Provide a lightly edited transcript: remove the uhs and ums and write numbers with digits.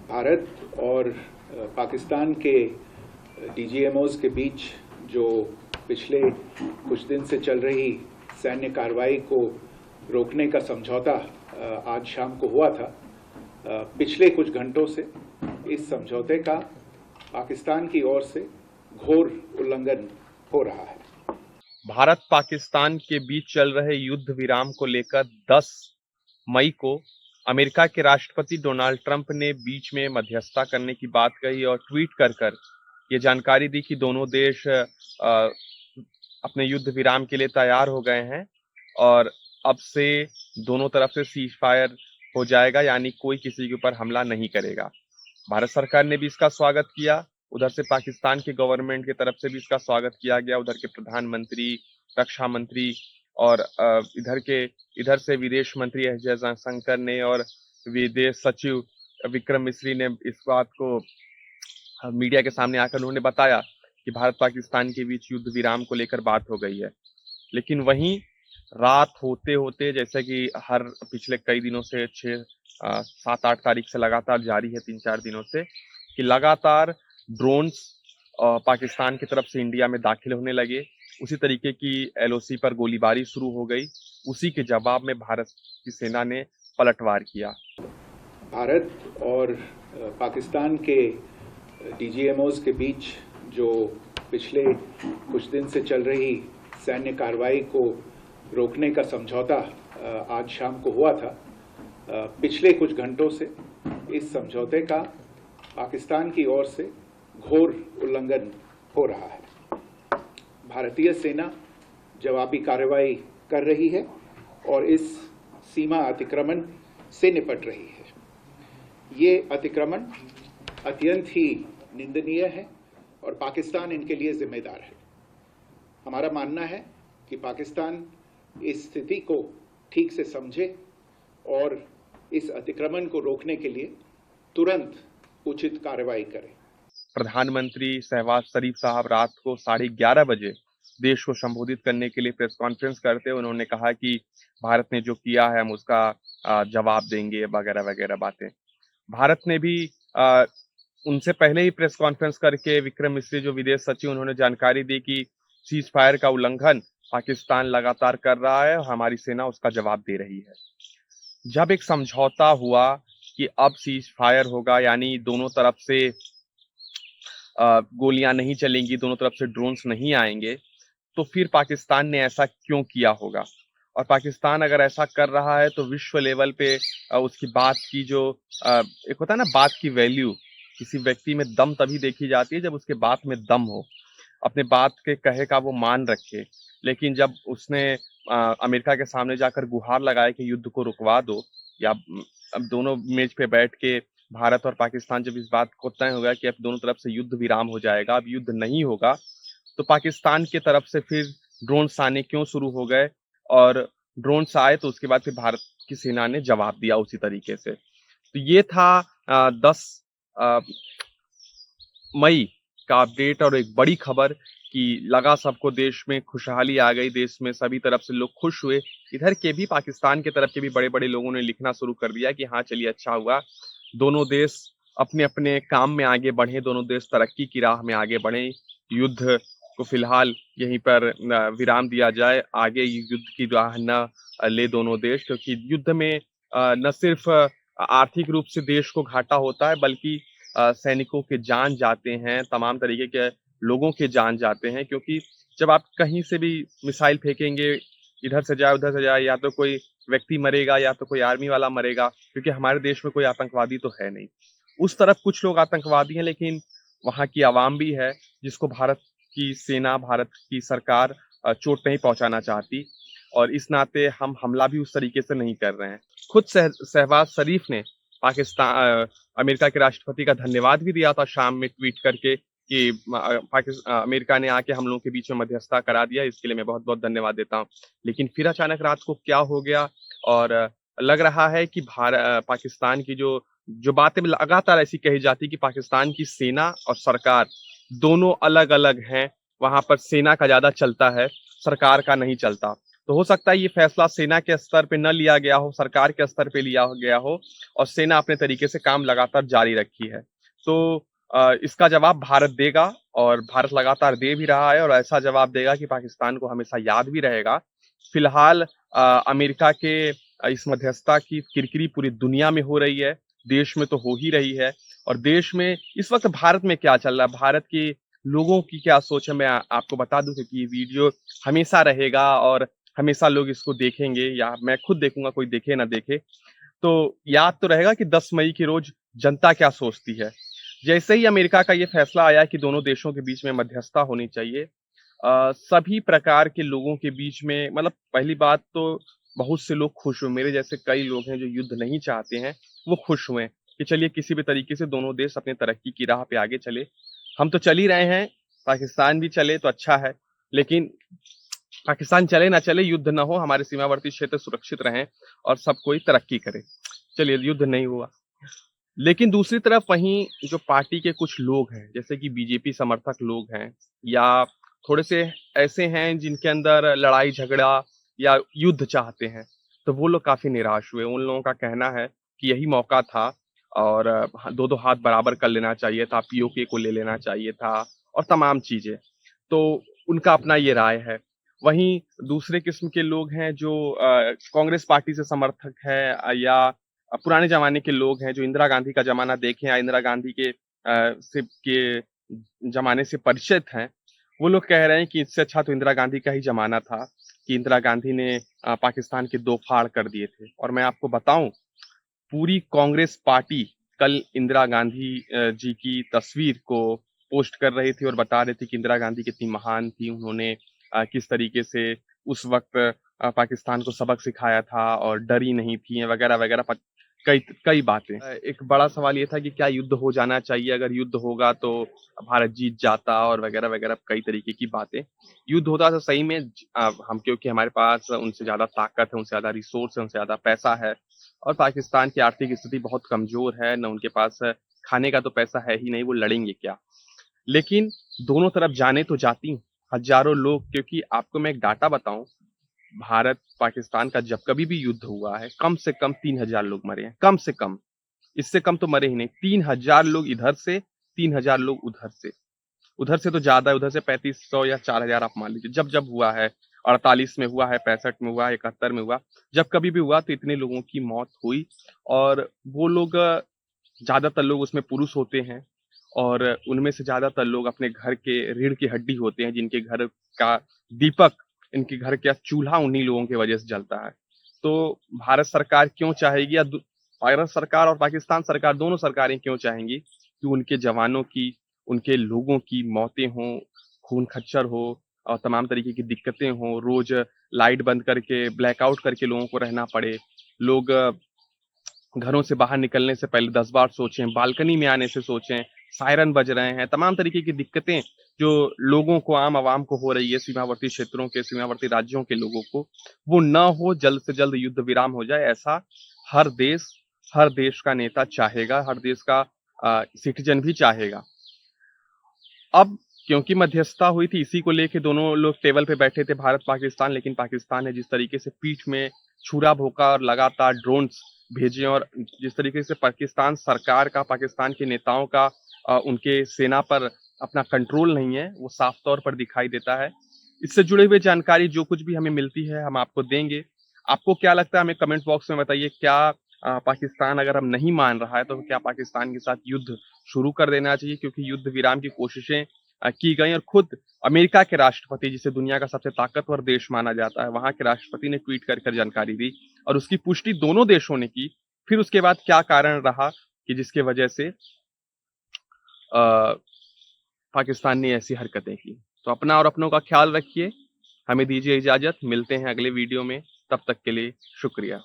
भारत और पाकिस्तान के डीजीएमओज के बीच जो पिछले कुछ दिन से चल रही सैन्य कार्रवाई को रोकने का समझौता आज शाम को हुआ था। पिछले कुछ घंटों से इस समझौते का पाकिस्तान की ओर से घोर उल्लंघन हो रहा है। भारत पाकिस्तान के बीच चल रहे युद्ध विराम को लेकर 10 मई को अमेरिका के राष्ट्रपति डोनाल्ड ट्रंप ने बीच में मध्यस्थता करने की बात कही और ट्वीट कर ये जानकारी दी कि दोनों देश अपने युद्ध विराम के लिए तैयार हो गए हैं और अब से दोनों तरफ से सीज फायर हो जाएगा, यानी कोई किसी के ऊपर हमला नहीं करेगा। भारत सरकार ने भी इसका स्वागत किया, उधर से पाकिस्तान के गवर्नमेंट की तरफ से भी इसका स्वागत किया गया। उधर के प्रधानमंत्री, रक्षा मंत्री और इधर से विदेश मंत्री एस जयशंकर ने और विदेश सचिव विक्रम मिस्री ने इस बात को मीडिया के सामने आकर उन्होंने बताया कि भारत पाकिस्तान के बीच युद्ध विराम को लेकर बात हो गई है। लेकिन वहीं रात होते होते, जैसे कि हर पिछले कई दिनों से 7-8 तारीख से लगातार जारी है, 3-4 दिनों से, कि लगातार ड्रोन्स पाकिस्तान की तरफ से इंडिया में दाखिल होने लगे। उसी तरीके की एलओसी पर गोलीबारी शुरू हो गई। उसी के जवाब में भारत की सेना ने पलटवार किया। भारत और पाकिस्तान के डीजीएमओज के बीच जो पिछले कुछ दिन से चल रही सैन्य कार्रवाई को रोकने का समझौता आज शाम को हुआ था। पिछले कुछ घंटों से इस समझौते का पाकिस्तान की ओर से घोर उल्लंघन हो रहा है। भारतीय सेना जवाबी कार्रवाई कर रही है और इस सीमा अतिक्रमण से निपट रही है। ये अतिक्रमण अत्यंत ही निंदनीय है और पाकिस्तान इनके लिए जिम्मेदार है। हमारा मानना है कि पाकिस्तान इस स्थिति को ठीक से समझे और इस अतिक्रमण को रोकने के लिए तुरंत उचित कार्रवाई करे। प्रधानमंत्री शहबाज शरीफ साहब रात को 11:30 बजे देश को संबोधित करने के लिए प्रेस कॉन्फ्रेंस करते हुए उन्होंने कहा कि भारत ने जो किया है हम उसका जवाब देंगे, वगैरह वगैरह बातें। भारत ने भी उनसे पहले ही प्रेस कॉन्फ्रेंस करके विक्रम मिस्री जो विदेश सचिव, उन्होंने जानकारी दी कि सीज फायर का उल्लंघन पाकिस्तान लगातार कर रहा है और हमारी सेना उसका जवाब दे रही है। जब एक समझौता हुआ कि अब सीज फायर होगा, यानी दोनों तरफ से गोलियां नहीं चलेंगी, दोनों तरफ से ड्रोन्स नहीं आएंगे, तो फिर पाकिस्तान ने ऐसा क्यों किया होगा? और पाकिस्तान अगर ऐसा कर रहा है तो विश्व लेवल पे उसकी बात की जो एक होता है ना, बात की वैल्यू, किसी व्यक्ति में दम तभी देखी जाती है जब उसके बात में दम हो, अपने बात के कहे का वो मान रखे। लेकिन जब उसने अमेरिका के सामने जाकर गुहार लगाया कि युद्ध को रुकवा दो, या अब दोनों मेज पे बैठ के भारत और पाकिस्तान जब इस बात को तय हो गया कि अब दोनों तरफ से युद्ध विराम हो जाएगा, अब युद्ध नहीं होगा, तो पाकिस्तान की तरफ से फिर ड्रोन्स आने क्यों शुरू हो गए? और ड्रोन्स आए तो उसके बाद फिर भारत की सेना ने जवाब दिया उसी तरीके से। तो ये था 10 मई का अपडेट और एक बड़ी खबर कि लगा सबको देश में खुशहाली आ गई, देश में सभी तरफ से लोग खुश हुए। इधर के भी, पाकिस्तान के तरफ के भी बड़े बड़े लोगों ने लिखना शुरू कर दिया कि हाँ चलिए अच्छा हुआ, दोनों देश अपने अपने काम में आगे बढ़े, दोनों देश तरक्की की राह में आगे बढ़े, युद्ध को फिलहाल यहीं पर विराम दिया जाए, आगे युद्ध की राह न ले दोनों देश, क्योंकि युद्ध में न सिर्फ आर्थिक रूप से देश को घाटा होता है, बल्कि सैनिकों के जान जाते हैं, तमाम तरीके के लोगों के जान जाते हैं। क्योंकि जब आप कहीं से भी मिसाइल फेंकेंगे, इधर से जाए उधर से जाए, या तो कोई व्यक्ति मरेगा या तो कोई आर्मी वाला मरेगा, क्योंकि हमारे देश में कोई आतंकवादी तो है नहीं। उस तरफ कुछ लोग आतंकवादी हैं, लेकिन वहां की आवाम भी है जिसको भारत की सेना, भारत की सरकार चोट नहीं पहुंचाना चाहती, और इस नाते हम हमला भी उस तरीके से नहीं कर रहे हैं। खुद शहबाज शरीफ ने अमेरिका के राष्ट्रपति का धन्यवाद भी दिया था शाम में ट्वीट करके कि अमेरिका ने आके हम लोगों के बीच में मध्यस्थता करा दिया, इसके लिए मैं बहुत बहुत धन्यवाद देता हूँ। लेकिन फिर अचानक रात को क्या हो गया, और लग रहा है कि पाकिस्तान की जो बातें लगातार ऐसी कही जाती कि पाकिस्तान की सेना और सरकार दोनों अलग अलग हैं, वहां पर सेना का ज्यादा चलता है, सरकार का नहीं चलता। तो हो सकता है ये फैसला सेना के स्तर पे न लिया गया हो, सरकार के स्तर पे लिया गया हो और सेना अपने तरीके से काम लगातार जारी रखी है। तो इसका जवाब भारत देगा और भारत लगातार दे भी रहा है और ऐसा जवाब देगा कि पाकिस्तान को हमेशा याद भी रहेगा। फिलहाल अमेरिका के इस मध्यस्थता की किरकिरी पूरी दुनिया में हो रही है, देश में तो हो ही रही है और देश में इस वक्त भारत में क्या चल रहा है, भारत के लोगों की क्या सोच है, मैं आपको बता दूं क्योंकि ये वीडियो हमेशा रहेगा और हमेशा लोग इसको देखेंगे या मैं खुद देखूंगा, कोई देखे ना देखे, तो याद तो रहेगा कि 10 मई के रोज जनता क्या सोचती है। जैसे ही अमेरिका का ये फैसला आया कि दोनों देशों के बीच में मध्यस्थता होनी चाहिए, सभी प्रकार के लोगों के बीच में मतलब पहली बात तो बहुत से लोग खुश हुए। मेरे जैसे कई लोग हैं जो युद्ध नहीं चाहते हैं, वो खुश हुए कि चलिए किसी भी तरीके से दोनों देश अपने तरक्की की राह पे आगे चले। हम तो चल ही रहे हैं, पाकिस्तान भी चले तो अच्छा है, लेकिन पाकिस्तान चले ना चले, युद्ध ना हो, हमारे सीमावर्ती क्षेत्र सुरक्षित रहें और सब कोई तरक्की करे। चलिए युद्ध नहीं हुआ, लेकिन दूसरी तरफ वहीं जो पार्टी के कुछ लोग हैं, जैसे कि बीजेपी समर्थक लोग हैं या थोड़े से ऐसे हैं जिनके अंदर लड़ाई झगड़ा या युद्ध चाहते हैं, तो वो लोग काफी निराश हुए। उन लोगों का कहना है कि यही मौका था और दो-दो हाथ बराबर कर लेना चाहिए था, पीओके को ले लेना चाहिए था और तमाम चीजें। तो उनका अपना ये राय है। वहीं दूसरे किस्म के लोग हैं जो कांग्रेस पार्टी से समर्थक है या पुराने जमाने के लोग हैं जो इंदिरा गांधी का जमाना देखे या इंदिरा गांधी के जमाने से परिचित हैं, वो लोग कह रहे हैं कि इससे अच्छा तो इंदिरा गांधी का ही जमाना था कि इंदिरा गांधी ने पाकिस्तान के दो फाड़ कर दिए थे। और मैं आपको बताऊं, पूरी कांग्रेस पार्टी कल इंदिरा गांधी जी की तस्वीर को पोस्ट कर रही थी और बता रही थी कि इंदिरा गांधी कितनी महान थी, उन्होंने किस तरीके से उस वक्त पाकिस्तान को सबक सिखाया था और डरी नहीं थी वगैरह वगैरह, कई कई बातें। एक बड़ा सवाल ये था कि क्या युद्ध हो जाना चाहिए, अगर युद्ध होगा तो भारत जीत जाता और वगैरह वगैरह कई तरीके की बातें। युद्ध होता तो सही में हम, क्योंकि हमारे पास उनसे ज्यादा ताकत है, उनसे ज्यादा रिसोर्स है, उनसे ज्यादा पैसा है और पाकिस्तान की आर्थिक स्थिति बहुत कमजोर है, न उनके पास खाने का तो पैसा है ही नहीं, वो लड़ेंगे क्या। लेकिन दोनों तरफ जाने तो जाती हूँ हजारों लोग, क्योंकि आपको मैं एक डाटा बताऊं, भारत पाकिस्तान का जब कभी भी युद्ध हुआ है कम से कम 3,000 लोग मरे हैं, कम से कम, इससे कम तो मरे ही नहीं। 3,000 लोग इधर से, 3,000 लोग उधर से, उधर से तो ज्यादा है, उधर से 3,500 या 4,000 आप मान लीजिए। जब जब हुआ है, 48 में हुआ है, 65 में हुआ है, 71 में हुआ, जब कभी भी हुआ तो इतने लोगों की मौत हुई। और वो लोग, ज्यादातर लोग उसमें पुरुष होते हैं और उनमें से ज्यादातर लोग अपने घर के रीढ़ की हड्डी होते हैं, जिनके घर का दीपक, इनके घर का चूल्हा उन्हीं लोगों की वजह से जलता है। तो भारत सरकार क्यों चाहेगी, या भारत सरकार और पाकिस्तान सरकार, दोनों सरकारें क्यों चाहेंगी कि उनके जवानों की, उनके लोगों की मौतें हों, खून खच्चर हो और तमाम तरीके की दिक्कतें हों, रोज लाइट बंद करके, ब्लैकआउट करके लोगों को रहना पड़े, लोग घरों से बाहर निकलने से पहले 10 बार सोचें, बालकनी में आने से सोचें, सायरन बज रहे हैं, तमाम तरीके की दिक्कतें जो लोगों को, आम आवाम को हो रही है, सीमावर्ती क्षेत्रों के, सीमावर्ती राज्यों के लोगों को, वो न हो, जल्द से जल्द युद्ध विराम हो जाए, ऐसा हर देश, हर देश का नेता चाहेगा, हर देश का सिटीजन भी चाहेगा। अब क्योंकि मध्यस्थता हुई थी, इसी को लेके दोनों लोग टेबल पे बैठे थे, भारत पाकिस्तान, लेकिन पाकिस्तान ने जिस तरीके से पीठ में छुरा भोंका और लगातार ड्रोन्स भेजे और जिस तरीके से पाकिस्तान सरकार का, पाकिस्तान के नेताओं का उनके सेना पर अपना कंट्रोल नहीं है, वो साफ तौर पर दिखाई देता है। इससे जुड़े हुए जानकारी जो कुछ भी हमें मिलती है हम आपको देंगे। आपको क्या लगता है हमें कमेंट बॉक्स में बताइए। क्या पाकिस्तान अगर अब नहीं मान रहा है तो क्या पाकिस्तान के साथ युद्ध शुरू कर देना चाहिए, क्योंकि युद्ध विराम की कोशिशें की गई और खुद अमेरिका के राष्ट्रपति, जिसे दुनिया का सबसे ताकतवर देश माना जाता है, वहां के राष्ट्रपति ने ट्वीट कर जानकारी दी और उसकी पुष्टि दोनों देशों ने की। फिर उसके बाद क्या कारण रहा कि जिसके वजह से पाकिस्तान ने ऐसी हरकतें की। तो अपना और अपनों का ख्याल रखिए, हमें दीजिए इजाजत, मिलते हैं अगले वीडियो में, तब तक के लिए शुक्रिया।